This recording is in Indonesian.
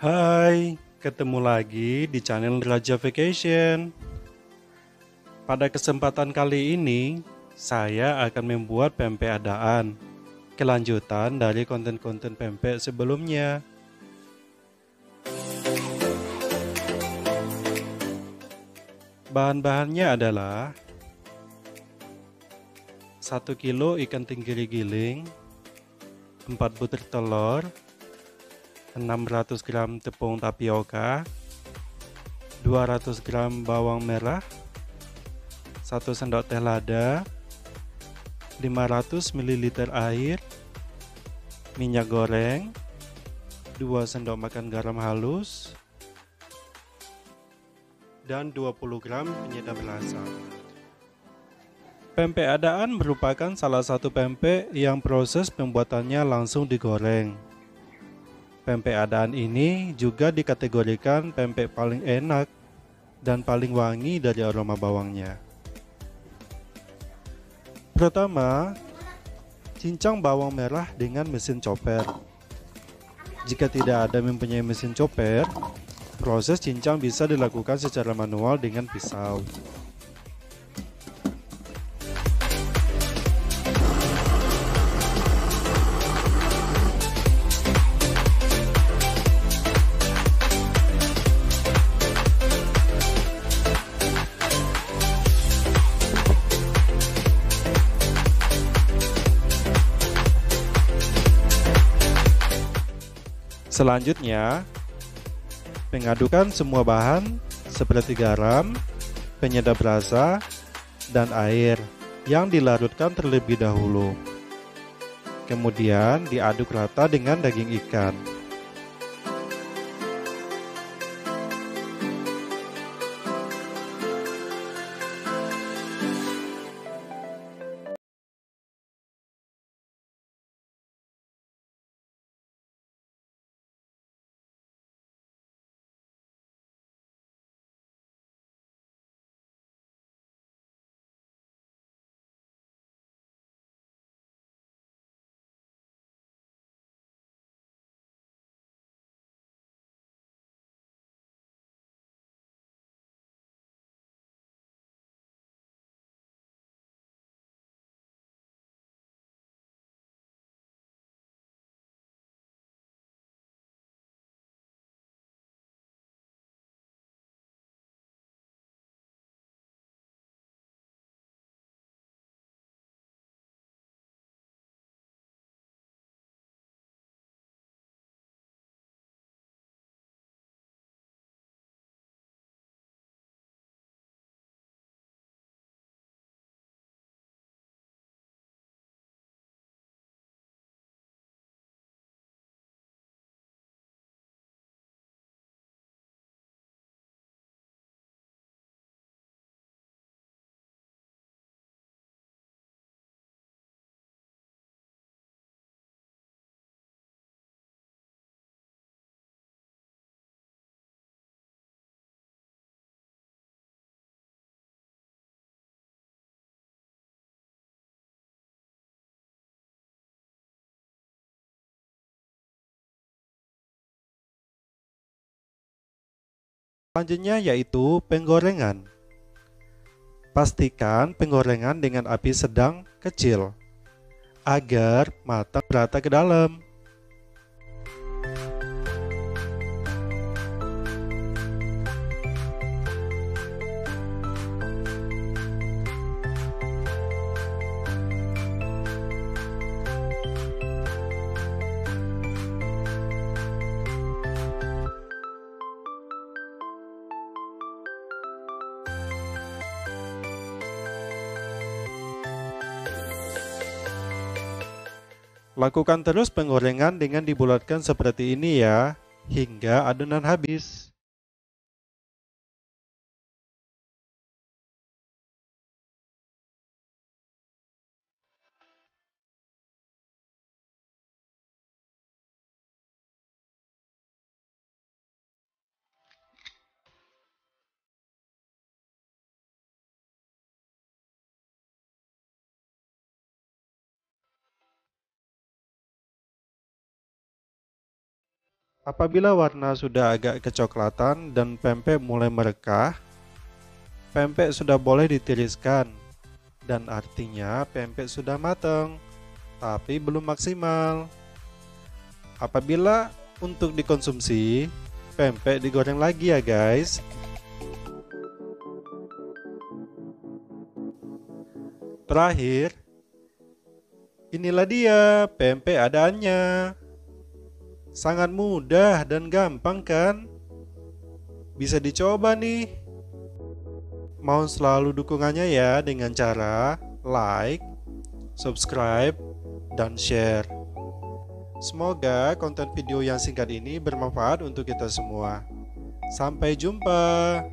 Hai, ketemu lagi di channel Raja Vacation. Pada kesempatan kali ini, saya akan membuat pempek adaan, kelanjutan dari konten-konten pempek sebelumnya. Bahan-bahannya adalah 1 kilo ikan tenggiri giling, 4 butir telur, 600 gram tepung tapioka, 200 gram bawang merah, 1 sendok teh lada, 500 ml air, minyak goreng, 2 sendok makan garam halus, dan 20 gram penyedap rasa. Pempek adaan merupakan salah satu pempek yang proses pembuatannya langsung digoreng. Pempek adaan ini juga dikategorikan pempek paling enak dan paling wangi dari aroma bawangnya. Pertama, cincang bawang merah dengan mesin chopper. Jika tidak ada mempunyai mesin chopper, proses cincang bisa dilakukan secara manual dengan pisau. Selanjutnya, mengadukan semua bahan seperti garam, penyedap rasa, dan air yang dilarutkan terlebih dahulu. Kemudian diaduk rata dengan daging ikan. Selanjutnya yaitu penggorengan. Pastikan penggorengan dengan api sedang kecil agar matang merata ke dalam. Lakukan terus penggorengan dengan dibulatkan seperti ini ya, hingga adonan habis. Apabila warna sudah agak kecoklatan dan pempek mulai merekah, pempek sudah boleh ditiriskan dan artinya pempek sudah matang, tapi belum maksimal. Apabila untuk dikonsumsi, pempek digoreng lagi ya guys. Terakhir, inilah dia pempek adaannya. Sangat mudah dan gampang kan? Bisa dicoba nih. Mohon selalu dukungannya ya dengan cara like, subscribe, dan share. Semoga konten video yang singkat ini bermanfaat untuk kita semua. Sampai jumpa.